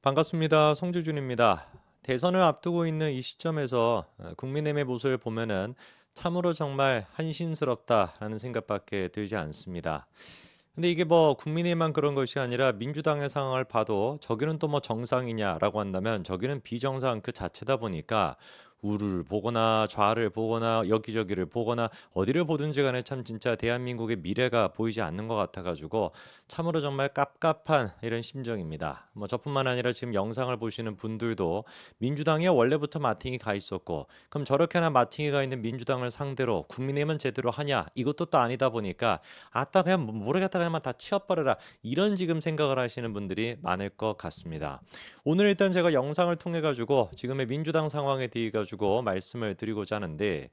반갑습니다. 송주준입니다. 대선을 앞두고 있는 이 시점에서 국민의힘의 모습을 보면은 참으로 정말 한심스럽다라는 생각밖에 들지 않습니다. 근데 이게 뭐 국민의힘만 그런 것이 아니라 민주당의 상황을 봐도 저기는 또 뭐 정상이냐라고 한다면 저기는 비정상 그 자체다 보니까 우를 보거나 좌를 보거나 여기저기를 보거나 어디를 보든지 간에 참 진짜 대한민국의 미래가 보이지 않는 것 같아 가지고 참으로 정말 깝깝한 이런 심정입니다. 뭐 저뿐만 아니라 지금 영상을 보시는 분들도 민주당이 원래부터 마팅이 가 있었고 그럼 저렇게나 마팅이 가 있는 민주당을 상대로 국민의힘은 제대로 하냐 이것도 또 아니다 보니까 아따 그냥 모르겠다 그냥 다 치워버려라 이런 지금 생각을 하시는 분들이 많을 것 같습니다. 오늘 일단 제가 영상을 통해 가지고 지금의 민주당 상황에 대해 가지고 말씀을 드리고자 하는데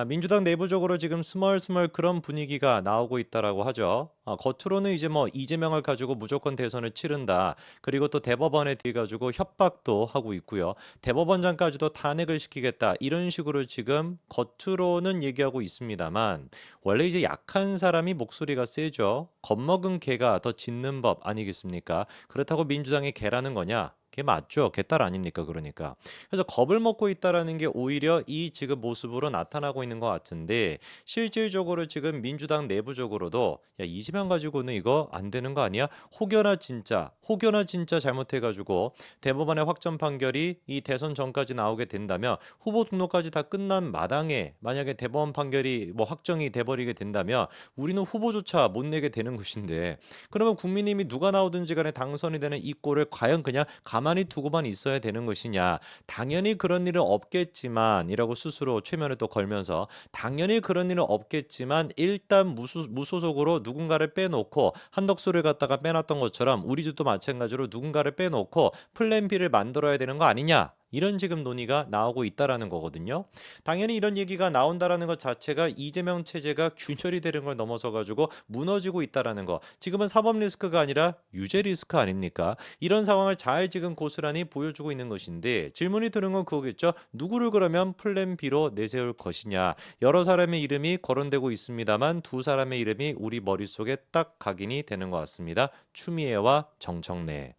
민주당 내부적으로 지금 스멀스멀 그런 분위기가 나오고 있다라고 하죠. 겉으로는 이제 뭐 이재명을 가지고 무조건 대선을 치른다. 그리고 또 대법원에 대해 가지고 협박도 하고 있고요. 대법원장까지도 탄핵을 시키겠다. 이런 식으로 지금 겉으로는 얘기하고 있습니다만 원래 이제 약한 사람이 목소리가 세죠. 겁먹은 개가 더 짖는 법 아니겠습니까? 그렇다고 민주당이 개라는 거냐? 그게 맞죠. 개딸 아닙니까? 그러니까. 그래서 겁을 먹고 있다라는 게 오히려 이 지금 모습으로 나타나고 있는 것 같은데 실질적으로 지금 민주당 내부적으로도 야 이재명 가지고는 이거 안 되는 거 아니야? 혹여나 진짜 잘못해가지고 대법원의 확정 판결이 이 대선 전까지 나오게 된다면 후보 등록까지 다 끝난 마당에 만약에 대법원 판결이 뭐 확정이 돼버리게 된다면 우리는 후보조차 못 내게 되는 것인데 그러면 국민님이 누가 나오든지 간에 당선이 되는 이 꼴을 과연 그냥 가만히 두고만 있어야 되는 것이냐. 당연히 그런 일은 없겠지만 이라고 스스로 최면을 또 걸면서 당연히 그런 일은 없겠지만 일단 무소속으로 누군가를 빼놓고 한덕수를 갖다가 빼놨던 것처럼 우리도 마찬가지로 누군가를 빼놓고 플랜 B를 만들어야 되는 거 아니냐. 이런 지금 논의가 나오고 있다라는 거거든요. 당연히 이런 얘기가 나온다라는 것 자체가 이재명 체제가 균열이 되는 걸 넘어서 가지고 무너지고 있다라는 거. 지금은 사법 리스크가 아니라 유죄 리스크 아닙니까? 이런 상황을 잘 지금 고스란히 보여주고 있는 것인데 질문이 드는 건 그거겠죠. 누구를 그러면 플랜 B로 내세울 것이냐. 여러 사람의 이름이 거론되고 있습니다만 두 사람의 이름이 우리 머릿속에 딱 각인이 되는 것 같습니다. 추미애와 정청래.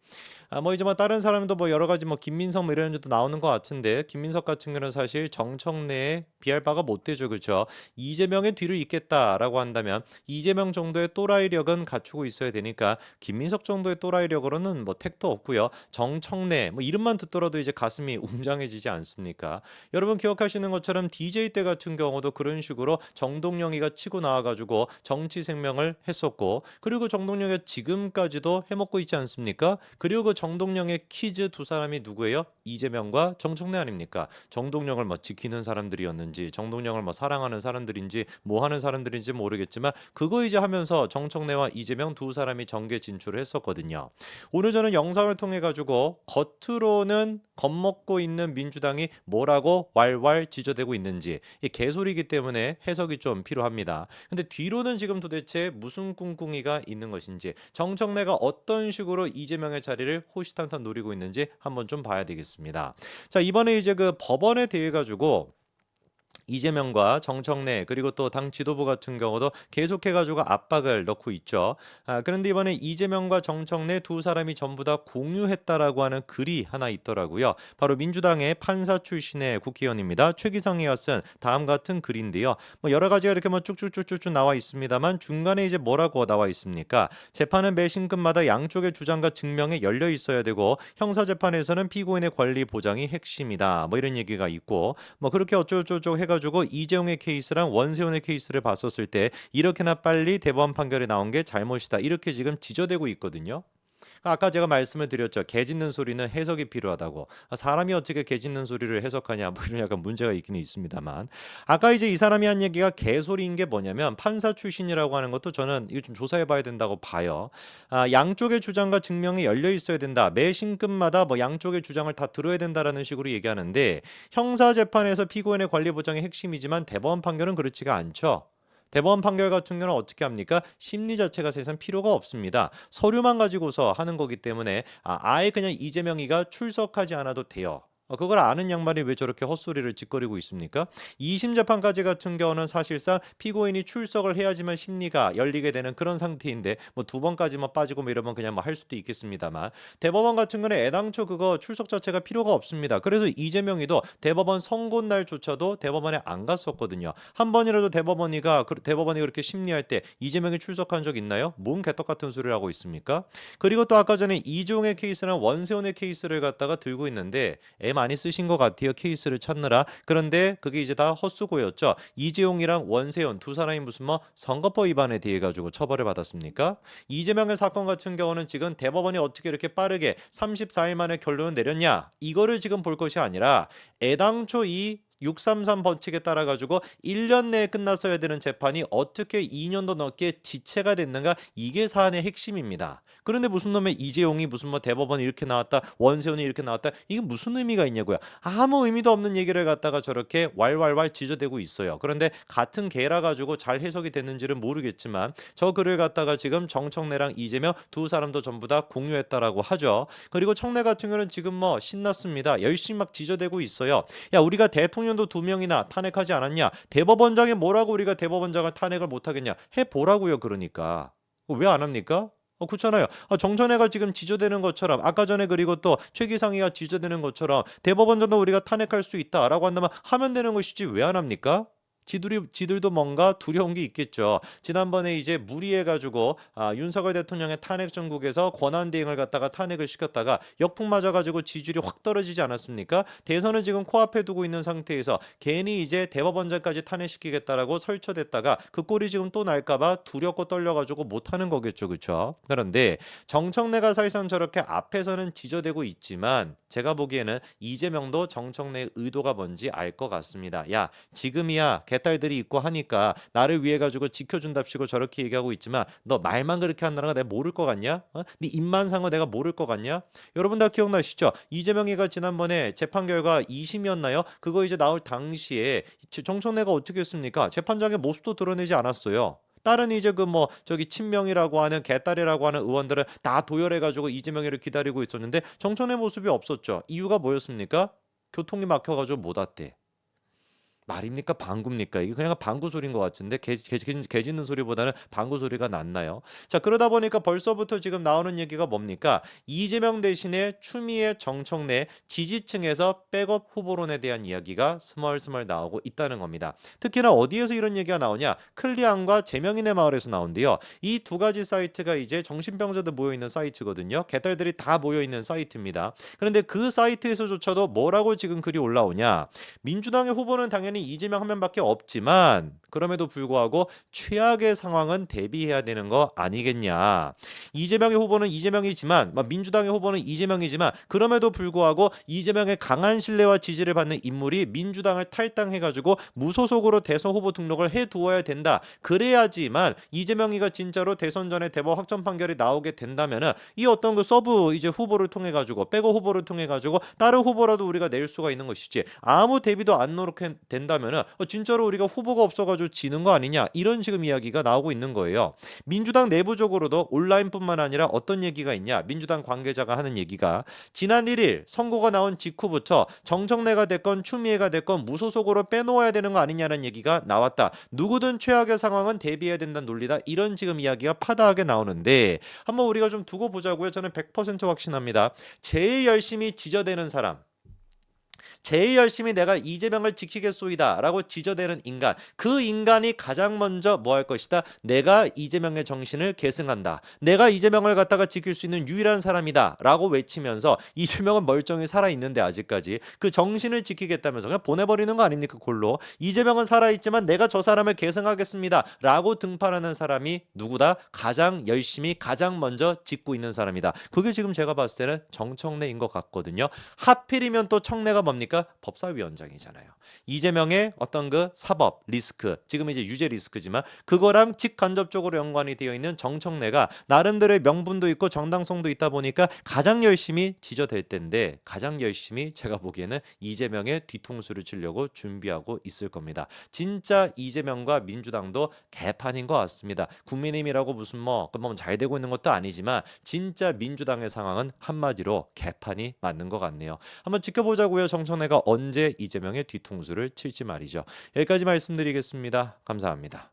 뭐 이제 뭐 다른 사람도 뭐 여러 가지 뭐 김민석 뭐 이런 것도 나오는 것 같은데 김민석 같은 경우는 사실 정청래에 비할 바가 못 되죠. 그렇죠? 이재명의 뒤를 잇겠다라고 한다면 이재명 정도의 또라이력은 갖추고 있어야 되니까 김민석 정도의 또라이력으로는 뭐 택도 없고요. 정청래 뭐 이름만 듣더라도 이제 가슴이 웅장해지지 않습니까? 여러분 기억하시는 것처럼 DJ 때 같은 경우도 그런 식으로 정동영이가 치고 나와가지고 정치 생명을 했었고 그리고 정동영이 지금까지도 해먹고 있지 않습니까? 그리고 그 정동영의 키즈 두 사람이 누구예요? 이재명과 정청래 아닙니까? 정동영을 뭐 지키는 사람들이었는지 정동영을 뭐 사랑하는 사람들인지 뭐 하는 사람들인지 모르겠지만 그거 이제 하면서 정청래와 이재명 두 사람이 정계 진출을 했었거든요. 오늘 저는 영상을 통해 가지고 겉으로는 겁먹고 있는 민주당이 뭐라고 왈왈 지저대고 있는지 이 개소리이기 때문에 해석이 좀 필요합니다. 근데 뒤로는 지금 도대체 무슨 꿍꿍이가 있는 것인지 정청래가 어떤 식으로 이재명의 자리를 호시탐탐 노리고 있는지 한번 좀 봐야 되겠습니다. 자, 이번에 이제 그 법원에 대해 가지고 이재명과 정청래 그리고 또 당 지도부 같은 경우도 계속해가지고 압박을 넣고 있죠. 그런데 이번에 이재명과 정청래 두 사람이 전부 다 공유했다라고 하는 글이 하나 있더라고요. 바로 민주당의 판사 출신의 국회의원입니다. 최기성이가 쓴 다음 같은 글인데요. 뭐 여러 가지가 이렇게 뭐 쭉쭉쭉쭉 나와 있습니다만 중간에 이제 뭐라고 나와 있습니까? 재판은 매 신금마다 양쪽의 주장과 증명에 열려 있어야 되고 형사 재판에서는 피고인의 권리 보장이 핵심이다. 뭐 이런 얘기가 있고 뭐 그렇게 어쩌고저쩌고 해가지고 이재용의 케이스랑 원세훈의 케이스를 봤었을 때 이렇게나 빨리 대법원 판결이 나온 게 잘못이다 이렇게 지금 지저대고 있거든요. 아까 제가 말씀을 드렸죠. 개 짖는 소리는 해석이 필요하다고. 사람이 어떻게 개 짖는 소리를 해석하냐 뭐 이런 약간 문제가 있기는 있습니다만 아까 이제 이 사람이 한 얘기가 개소리인 게 뭐냐면 판사 출신이라고 하는 것도 저는 이거 좀 조사해 봐야 된다고 봐요. 양쪽의 주장과 증명이 열려 있어야 된다. 매 신금마다 뭐 양쪽의 주장을 다 들어야 된다라는 식으로 얘기하는데 형사 재판에서 피고인의 권리 보장이 핵심이지만 대법원 판결은 그렇지가 않죠. 대법원 판결 같은 경우는 어떻게 합니까? 심리 자체가 사실상 필요가 없습니다. 서류만 가지고서 하는 거기 때문에 아예 그냥 이재명이가 출석하지 않아도 돼요. 그걸 아는 양반이 왜 저렇게 헛소리를 짓거리고 있습니까? 2심 재판까지 같은 경우는 사실상 피고인이 출석을 해야지만 심리가 열리게 되는 그런 상태인데 뭐 두 번까지만 빠지고 뭐 이러면 그냥 뭐 할 수도 있겠습니다만 대법원 같은 경우는 애당초 그거 출석 자체가 필요가 없습니다. 그래서 이재명이도 대법원 선고 날조차도 대법원에 안 갔었거든요. 한 번이라도 대법원이 그렇게 심리할 때 이재명이 출석한 적 있나요? 뭔 개떡 같은 소리를 하고 있습니까? 그리고 또 아까 전에 이종의 케이스랑 원세훈의 케이스를 갖다가 들고 있는데 애 많이 쓰신 것 같아요. 케이스를 찾느라. 그런데 그게 이제 다 헛수고였죠. 이재용이랑 원세훈 두 사람이 무슨 뭐 선거법 위반에 대해 가지고 처벌을 받았습니까? 이재명의 사건 같은 경우는 지금 대법원이 어떻게 이렇게 빠르게 34일 만에 결론을 내렸냐? 이거를 지금 볼 것이 아니라 애당초 이 633 법칙에 따라 가지고 1년 내에 끝났어야 되는 재판이 어떻게 2년도 넘게 지체가 됐는가 이게 사안의 핵심입니다. 그런데 무슨 놈의 이재용이 무슨 뭐 대법원이 이렇게 나왔다 원세훈이 이렇게 나왔다 이게 무슨 의미가 있냐고요. 아무 의미도 없는 얘기를 갖다가 저렇게 왈왈왈 지저대고 있어요. 그런데 같은 개라 가지고 잘 해석이 됐는지는 모르겠지만 저 글을 갖다가 지금 정청래랑 이재명 두 사람도 전부 다 공유했다라고 하죠. 그리고 청래 같은 경우는 지금 뭐 신났습니다. 열심히 막 지저대고 있어요. 야 우리가 대통령도 두 명이나 탄핵하지 않았냐? 대법원장이 뭐라고 우리가 대법원장을 탄핵을 못하겠냐? 해보라고요. 그러니까 왜 안 합니까? 그렇잖아요. 정천회가 지금 지저대는 것처럼 아까 전에 그리고 또 최기상이가 지저대는 것처럼 대법원장도 우리가 탄핵할 수 있다라고 한다면 하면 되는 것이지 왜 안 합니까? 지들도 뭔가 두려운 게 있겠죠. 지난번에 이제 무리해가지고 윤석열 대통령의 탄핵 정국에서 권한대행을 갖다가 탄핵을 시켰다가 역풍 맞아가지고 지지율이 확 떨어지지 않았습니까? 대선을 지금 코앞에 두고 있는 상태에서 괜히 이제 대법원장까지 탄핵시키겠다라고 설쳐댔다가 그 꼴이 지금 또 날까봐 두렵고 떨려가지고 못하는 거겠죠, 그렇죠? 그런데 정청래가 사실상 저렇게 앞에서는 지저대고 있지만 제가 보기에는 이재명도 정청래의 의도가 뭔지 알 것 같습니다. 야 지금이야 개딸들이 있고 하니까 나를 위해 가지고 지켜준답시고 저렇게 얘기하고 있지만 너 말만 그렇게 한다는 거 내가 모를 것 같냐? 네 입만 산 거 내가 모를 것 같냐? 여러분 다 기억나시죠? 이재명이가 지난번에 재판 결과 2심이었나요? 그거 이제 나올 당시에 정청래가 어떻게 했습니까? 재판장의 모습도 드러내지 않았어요. 다른 이제 그 뭐 저기 친명이라고 하는 개딸이라고 하는 의원들은 다 도열해가지고 이재명이를 기다리고 있었는데 정청래 모습이 없었죠. 이유가 뭐였습니까? 교통이 막혀가지고 못 왔대. 말입니까? 방구입니까? 이게 그냥 방구 소리인 것 같은데 개 짖는 소리보다는 방구 소리가 낫나요? 자 그러다 보니까 벌써부터 지금 나오는 얘기가 뭡니까? 이재명 대신에 추미애 정청래 지지층에서 백업 후보론에 대한 이야기가 스멀스멀 나오고 있다는 겁니다. 특히나 어디에서 이런 얘기가 나오냐? 클리안과 재명인의 마을에서 나온대요. 이 두 가지 사이트가 이제 정신병자들 모여있는 사이트거든요. 개딸들이 다 모여있는 사이트입니다. 그런데 그 사이트에서조차도 뭐라고 지금 글이 올라오냐? 민주당의 후보는 당연히 이재명 한 명밖에 없지만 그럼에도 불구하고 최악의 상황은 대비해야 되는 거 아니겠냐. 이재명의 후보는 이재명이지만 민주당의 후보는 이재명이지만 그럼에도 불구하고 이재명의 강한 신뢰와 지지를 받는 인물이 민주당을 탈당해가지고 무소속으로 대선 후보 등록을 해두어야 된다. 그래야지만 이재명이가 진짜로 대선 전에 대법 확정 판결이 나오게 된다면은 이 어떤 그 서브 이제 후보를 통해 가지고 백업 후보를 통해 가지고 다른 후보라도 우리가 낼 수가 있는 것이지 아무 대비도 안 놓게 된다면은 진짜로 우리가 후보가 없어가지고 지는 거 아니냐 이런 지금 이야기가 나오고 있는 거예요. 민주당 내부적으로도 온라인뿐만 아니라 어떤 얘기가 있냐 민주당 관계자가 하는 얘기가 지난 1일 선고가 나온 직후부터 정청래가 됐건 추미애가 됐건 무소속으로 빼놓아야 되는 거 아니냐는 얘기가 나왔다. 누구든 최악의 상황은 대비해야 된다는 논리다. 이런 지금 이야기가 파다하게 나오는데 한번 우리가 좀 두고 보자고요. 저는 100% 확신합니다. 제일 열심히 지저대는 사람 제일 열심히 내가 이재명을 지키겠소이다 라고 지저대는 인간 그 인간이 가장 먼저 뭐 할 것이다 내가 이재명의 정신을 계승한다 내가 이재명을 갖다가 지킬 수 있는 유일한 사람이다 라고 외치면서 이재명은 멀쩡히 살아있는데 아직까지 그 정신을 지키겠다면서 그냥 보내버리는 거 아닙니까 골로 이재명은 살아있지만 내가 저 사람을 계승하겠습니다 라고 등판하는 사람이 누구다 가장 열심히 가장 먼저 짓고 있는 사람이다 그게 지금 제가 봤을 때는 정청래인 것 같거든요. 하필이면 또 청래가 뭡니까 누굽니까? 법사위원장이잖아요. 이재명의 어떤 그 사법 리스크, 지금 이제 유죄 리스크지만 그거랑 직간접적으로 연관이 되어 있는 정청래가 나름대로의 명분도 있고 정당성도 있다 보니까 가장 열심히 지져댈 텐데 가장 열심히 제가 보기에는 이재명의 뒤통수를 치려고 준비하고 있을 겁니다. 진짜 이재명과 민주당도 개판인 것 같습니다. 국민의힘이라고 무슨 잘 되고 있는 것도 아니지만 진짜 민주당의 상황은 한마디로 개판이 맞는 것 같네요. 한번 지켜보자고요. 정청래가 언제 이재명의 뒤통수를 칠지 말이죠. 여기까지 말씀드리겠습니다. 감사합니다.